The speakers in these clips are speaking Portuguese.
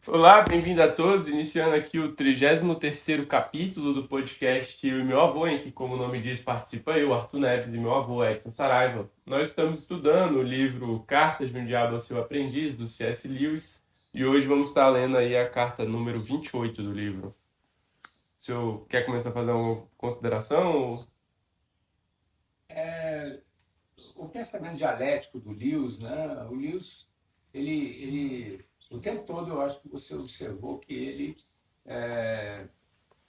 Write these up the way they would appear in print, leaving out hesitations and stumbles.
Olá, bem-vindo a todos, iniciando aqui o 33º capítulo do podcast Eu e Meu Avô, em que, como o nome diz, participa eu, Arthur Neves, e meu avô, Edson Saraiva. Nós estamos estudando o livro Cartas de um Diabo ao Seu Aprendiz, do C.S. Lewis, e hoje vamos estar lendo aí a carta número 28 do livro. O senhor quer começar a fazer uma consideração? É, o pensamento dialético do Lewis, né? O Lewis, o tempo todo eu acho que você observou que ele,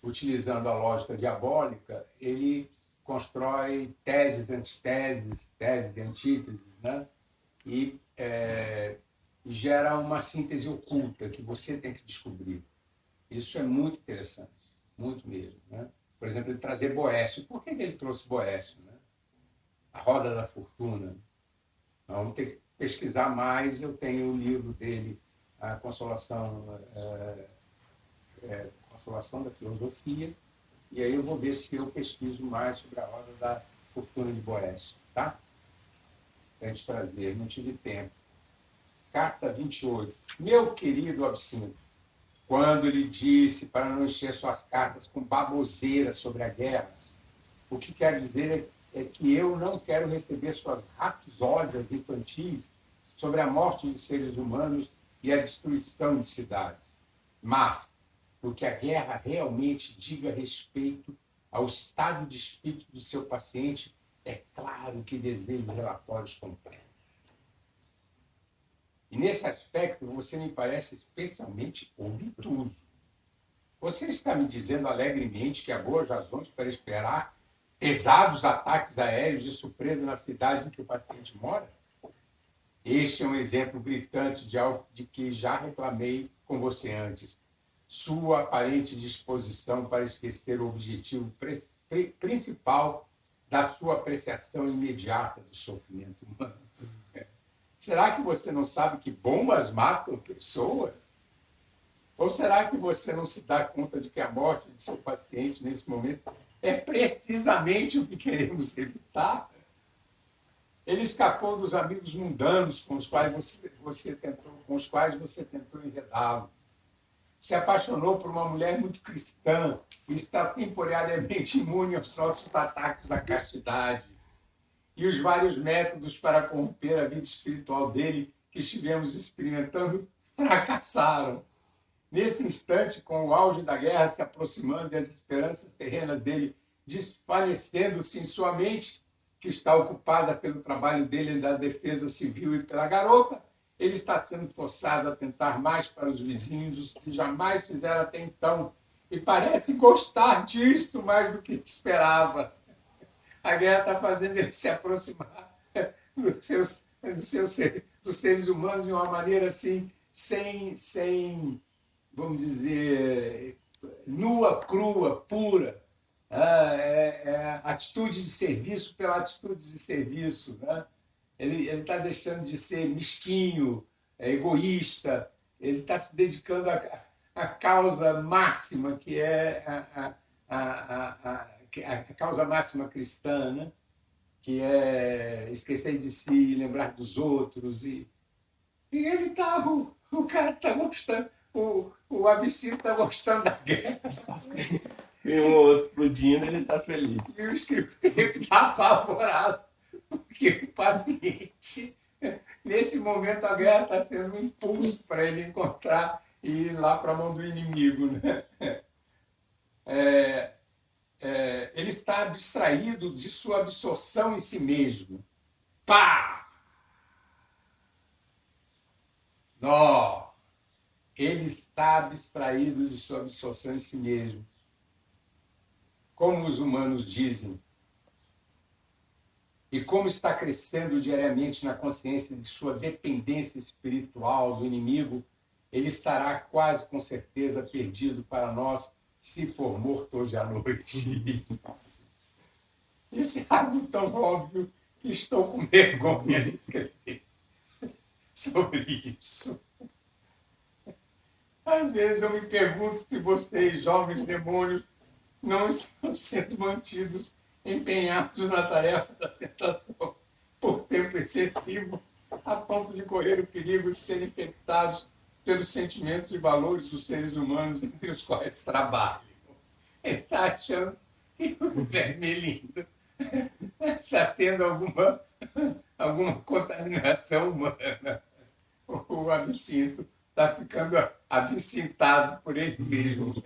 utilizando a lógica diabólica, ele constrói teses, antiteses, teses e antíteses, né? E gera uma síntese oculta que você tem que descobrir. Isso é muito interessante, muito mesmo, né? Por exemplo, ele trazer Boécio. Por que ele trouxe Boécio, né? A Roda da Fortuna. Vamos ter que pesquisar mais. Eu tenho o livro dele, A Consolação da Filosofia, e aí eu vou ver se eu pesquiso mais sobre a Roda da Fortuna de Boécio, tá? Para a gente trazer, não tive tempo. Carta 28. Meu querido Absinto, quando ele disse para não encher suas cartas com baboseira sobre a guerra, o que quer dizer é que eu não quero receber suas rapsódias infantis sobre a morte de seres humanos e a destruição de cidades. Mas, o que a guerra realmente diga respeito ao estado de espírito do seu paciente, é claro que desejo relatórios completos. E nesse aspecto, você me parece especialmente obtuso. Você está me dizendo alegremente que há boas razões para esperar pesados ataques aéreos de surpresa na cidade em que o paciente mora? Este é um exemplo gritante de algo de que já reclamei com você antes. Sua aparente disposição para esquecer o objetivo principal da sua apreciação imediata do sofrimento humano. Será que você não sabe que bombas matam pessoas? Ou será que você não se dá conta de que a morte de seu paciente nesse momento é precisamente o que queremos evitar? Ele escapou dos amigos mundanos com os quais você tentou enredá-lo. Se apaixonou por uma mulher muito cristã e está temporariamente imune aos nossos ataques da castidade. E os vários métodos para corromper a vida espiritual dele que estivemos experimentando fracassaram. Nesse instante, com o auge da guerra se aproximando e as esperanças terrenas dele desvanecendo-se em sua mente, que está ocupada pelo trabalho dele da defesa civil e pela garota, ele está sendo forçado a tentar mais para os vizinhos o que jamais fizera até então, e parece gostar disto mais do que esperava. A guerra está fazendo ele se aproximar dos seres humanos de uma maneira assim, sem vamos dizer, nua, crua, pura. Atitude de serviço pela atitude de serviço. Né? Ele está deixando de ser mesquinho, egoísta, ele está se dedicando à causa máxima, que é a causa máxima cristã, né? Que é esquecer de si, lembrar dos outros. E ele tá, o cara está gostando, o Absinto está gostando da guerra, sabe? E um outro explodindo, ele tá feliz. E o escritor está apavorado, porque o paciente, nesse momento, a guerra está sendo um impulso para ele encontrar e ir lá para a mão do inimigo. Né? Ele está distraído de sua absorção em si mesmo. Pá! Nó! Ele está abstraído de sua absorção em si mesmo. Como os humanos dizem, e como está crescendo diariamente na consciência de sua dependência espiritual do inimigo, ele estará quase com certeza perdido para nós se for morto hoje à noite. Isso é algo tão óbvio que estou com vergonha de escrever sobre isso. Às vezes eu me pergunto se vocês, jovens demônios, não estão sendo mantidos empenhados na tarefa da tentação por tempo excessivo, a ponto de correr o perigo de serem infectados pelos sentimentos e valores dos seres humanos entre os quais trabalham. Ele está achando que o vermelhinho está tendo alguma contaminação humana. O absinto está ficando absintado por ele mesmo.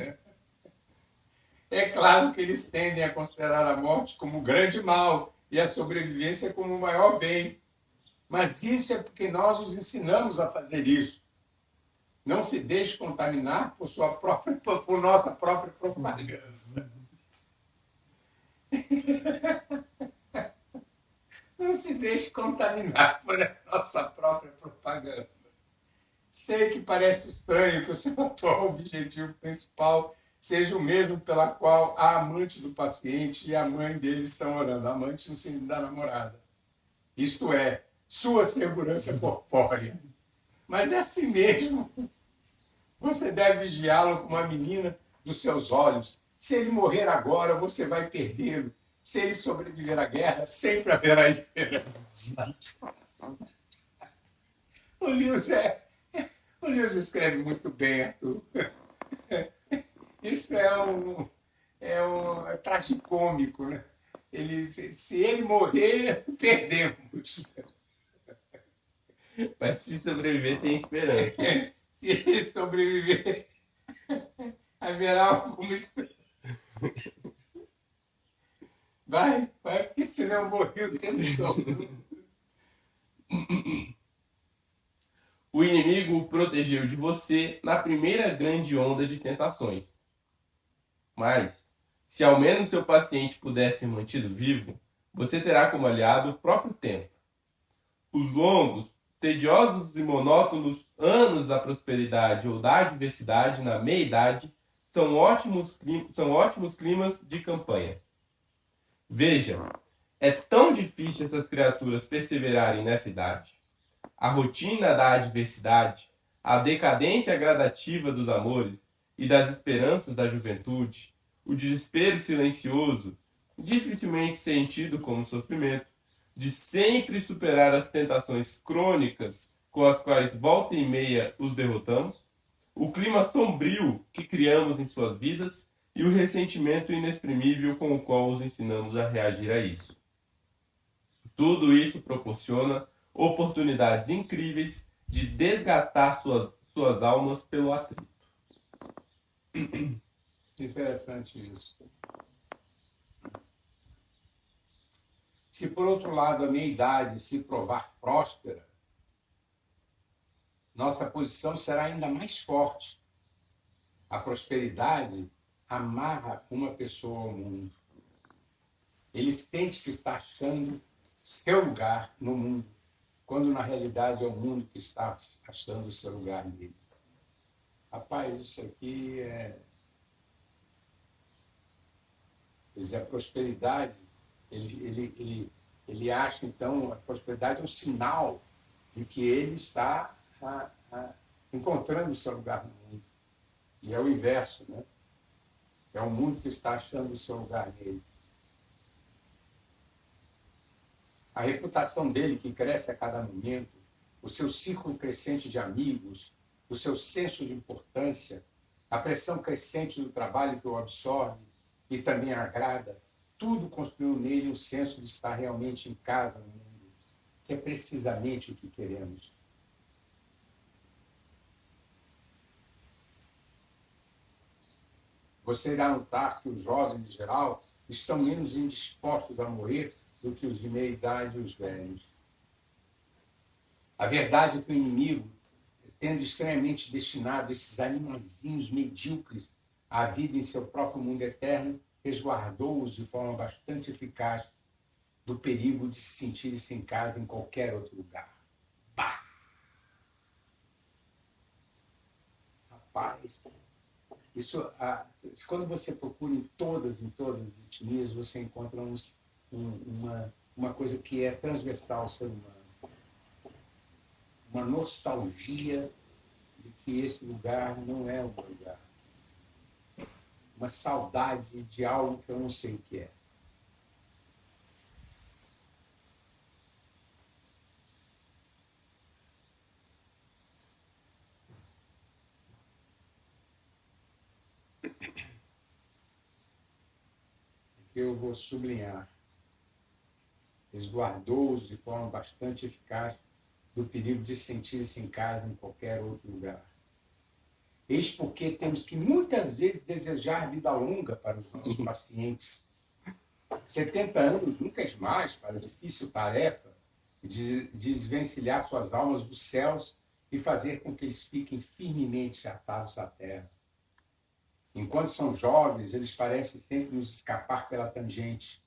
É claro que eles tendem a considerar a morte como um grande mal e a sobrevivência como o maior bem. Mas isso é porque nós os ensinamos a fazer isso. Não se deixe contaminar por nossa própria propaganda. Não se deixe contaminar por nossa própria propaganda. Sei que parece estranho que o seu atual objetivo principal seja o mesmo pela qual a amante do paciente e a mãe dele estão orando. A amante no sentido da namorada. Isto é, sua segurança corpórea. Mas é assim mesmo. Você deve vigiá-lo como a menina dos seus olhos. Se ele morrer agora, você vai perdê-lo. Se ele sobreviver à guerra, sempre haverá esperança. O Lewis escreve muito bem, Arthur. Isso é tragicômico, né? Se ele morrer, perdemos. Mas se sobreviver, tem esperança. Se ele sobreviver, haverá alguma esperança. Vai, porque senão morreu o tempo todo. O inimigo o protegeu de você na primeira grande onda de tentações. Mas, se ao menos seu paciente puder ser mantido vivo, você terá como aliado o próprio tempo. Os longos, tediosos e monótonos anos da prosperidade ou da adversidade na meia-idade são ótimos climas de campanha. Veja, é tão difícil essas criaturas perseverarem nessa idade. A rotina da adversidade, a decadência gradativa dos amores e das esperanças da juventude, o desespero silencioso, dificilmente sentido como sofrimento, de sempre superar as tentações crônicas com as quais volta e meia os derrotamos, o clima sombrio que criamos em suas vidas e o ressentimento inexprimível com o qual os ensinamos a reagir a isso. Tudo isso proporciona oportunidades incríveis de desgastar suas almas pelo atrito. Interessante isso. Se, por outro lado, a meia-idade se provar próspera, nossa posição será ainda mais forte. A prosperidade amarra uma pessoa ao mundo. Ele sente que está achando seu lugar no mundo, quando na realidade é o mundo que está achando o seu lugar nele. Rapaz, isso aqui a prosperidade, ele acha, então, a prosperidade é um sinal de que ele está encontrando o seu lugar no mundo. E é o inverso, né? É o mundo que está achando o seu lugar nele. A reputação dele, que cresce a cada momento, o seu círculo crescente de amigos, o seu senso de importância, a pressão crescente do trabalho que o absorve e também agrada, tudo construiu nele um senso de estar realmente em casa no mundo, que é precisamente o que queremos. Você irá notar que os jovens, em geral, estão menos indispostos a morrer do que os de meia idade e os velhos. A verdade é que o inimigo, tendo estranhamente destinado esses animaizinhos medíocres à vida em seu próprio mundo eterno, resguardou-os de forma bastante eficaz do perigo de se sentir-se em casa em qualquer outro lugar. Pá! Rapaz, quando você procura em todas as etnias, você encontra uma coisa que é transversal ao ser humano. Uma nostalgia de que esse lugar não é o meu lugar. Uma saudade de algo que eu não sei o que é. que eu vou sublinhar. Resguardou-os de forma bastante eficaz do perigo de sentir-se em casa em qualquer outro lugar. Eis porque temos que muitas vezes desejar vida longa para os nossos pacientes. 70 anos nunca é demais para a difícil tarefa de desvencilhar suas almas dos céus e fazer com que eles fiquem firmemente atados à terra. Enquanto são jovens, eles parecem sempre nos escapar pela tangente.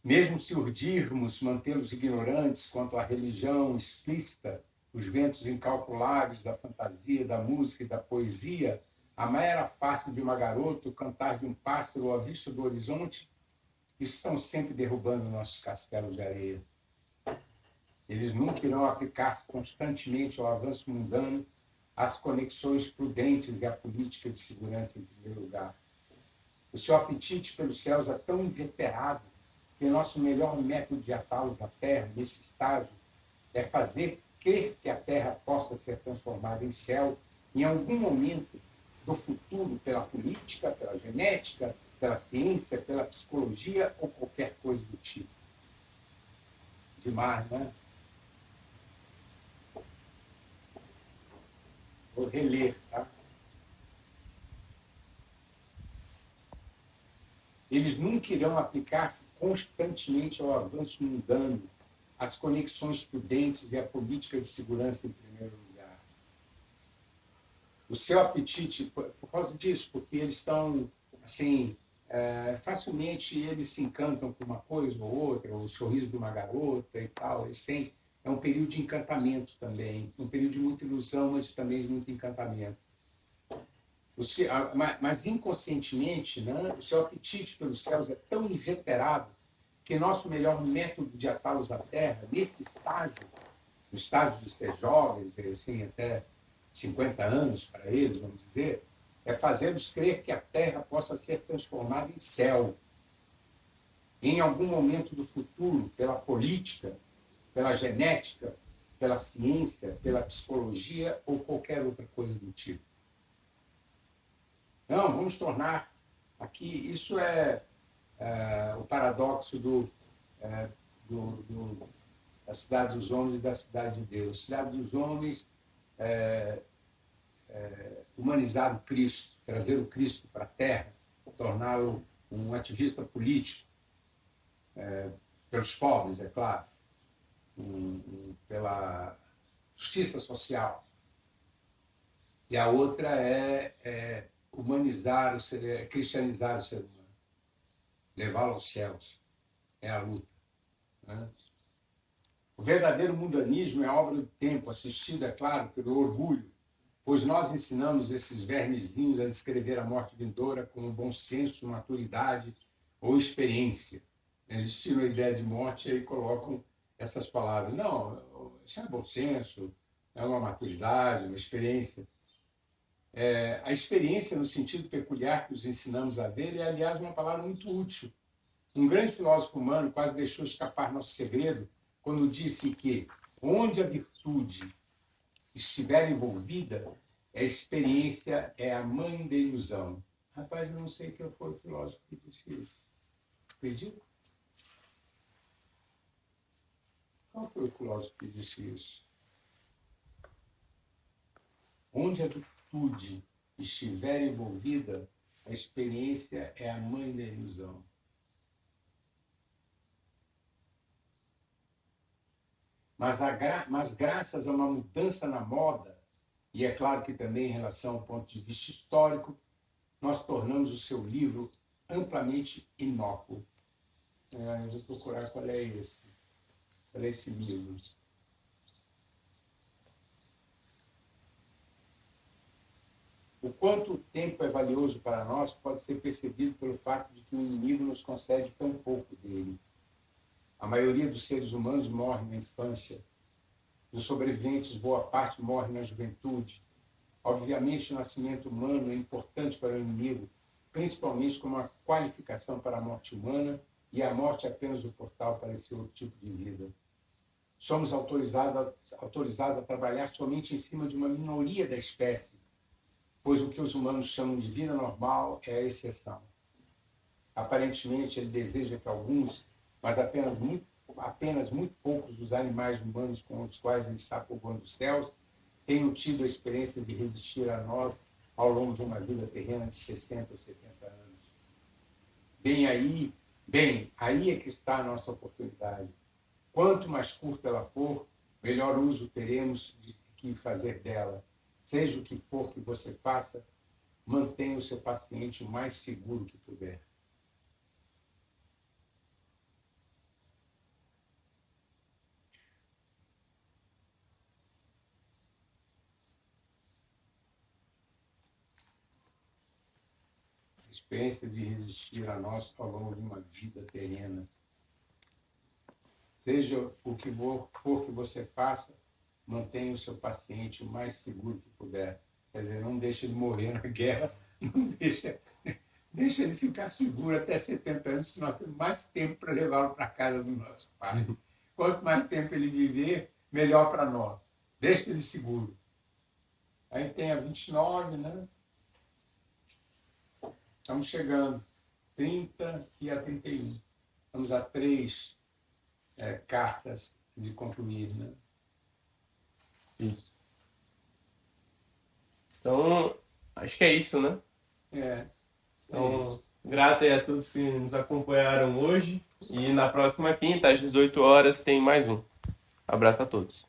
Mesmo se urdirmos mantê-los ignorantes quanto à religião explícita, os ventos incalculáveis da fantasia, da música e da poesia, a mera face de uma garota, o cantar de um pássaro ou a vista do horizonte, estão sempre derrubando nossos castelos de areia. Eles nunca irão aplicar-se constantemente ao avanço mundano, às conexões prudentes e à política de segurança em primeiro lugar. O seu apetite pelos céus é tão inveterado que o nosso melhor método de atá-los à terra, nesse estágio, é fazer crer que a terra possa ser transformada em céu em algum momento do futuro pela política, pela genética, pela ciência, pela psicologia ou qualquer coisa do tipo. Demais, né? Vou reler, tá? Eles nunca irão aplicar-se constantemente ao avanço mundano, às conexões prudentes e à política de segurança em primeiro lugar. O seu apetite, por causa disso, porque eles estão, assim, facilmente eles se encantam com uma coisa ou outra, o sorriso de uma garota e tal, eles têm, é um período de encantamento também, um período de muita ilusão, mas também de muito encantamento. Mas inconscientemente, né, o seu apetite pelos céus é tão inveterado que nosso melhor método de atá-los à terra, nesse estágio, no estágio de ser jovens, assim, até 50 anos para eles, vamos dizer, é fazê-los crer que a terra possa ser transformada em céu. Em algum momento do futuro, pela política, pela genética, pela ciência, pela psicologia ou qualquer outra coisa do tipo. Não, vamos tornar aqui, isso é o paradoxo da cidade dos homens e da cidade de Deus. Cidade dos homens, humanizar o Cristo, trazer o Cristo para a Terra, torná-lo um ativista político, pelos pobres, é claro, pela justiça social. E a outra é humanizar o ser, cristianizar o ser humano, levá-lo aos céus. É a luta, né? O verdadeiro mundanismo é obra do tempo, assistida, é claro, pelo orgulho, pois nós ensinamos esses vermezinhos a descrever a morte vindoura com bom senso, maturidade ou experiência. Eles tiram a ideia de morte e aí colocam essas palavras. Não, isso é bom senso, é uma maturidade, uma experiência. A experiência, no sentido peculiar que os ensinamos a ver, é, aliás, uma palavra muito útil. Um grande filósofo humano quase deixou escapar nosso segredo quando disse que, onde a virtude estiver envolvida, a experiência é a mãe da ilusão. Rapaz, eu não sei quem foi o filósofo que disse isso. Acredito? Qual foi o filósofo que disse isso? Onde a virtude estiver envolvida, a experiência é a mãe da ilusão. Mas graças a uma mudança na moda, e é claro que também em relação ao ponto de vista histórico, nós tornamos o seu livro amplamente inócuo. Eu vou procurar qual é esse livro. O quanto o tempo é valioso para nós pode ser percebido pelo fato de que o inimigo nos concede tão pouco dele. A maioria dos seres humanos morre na infância. Dos sobreviventes, boa parte morre na juventude. Obviamente, o nascimento humano é importante para o inimigo, principalmente como uma qualificação para a morte humana, e a morte é apenas o portal para esse outro tipo de vida. Somos autorizados a trabalhar somente em cima de uma minoria da espécie, pois o que os humanos chamam de vida normal é a exceção. Aparentemente, ele deseja que alguns, mas apenas muito poucos dos animais humanos com os quais ele está povoando os céus tenham tido a experiência de resistir a nós ao longo de uma vida terrena de 60 ou 70 anos. Bem, aí é que está a nossa oportunidade. Quanto mais curta ela for, melhor uso teremos de que fazer dela. Seja o que for que você faça, mantenha o seu paciente o mais seguro que puder. A experiência de resistir a nós ao longo de uma vida terrena. Seja o que for que você faça, mantenha o seu paciente o mais seguro que puder. Quer dizer, não deixe ele morrer na guerra, não deixa ele ficar seguro até 70 anos, que nós temos mais tempo para levá-lo para a casa do nosso pai. Quanto mais tempo ele viver, melhor para nós. Deixe ele seguro. Aí tem a 29, né? Estamos chegando. 30 e a 31. Estamos a 3 cartas de concluir, né? Isso. Então, acho que é isso, né? Então, grato aí a todos que nos acompanharam hoje. E na próxima quinta, às 18 horas, tem mais um. Abraço a todos.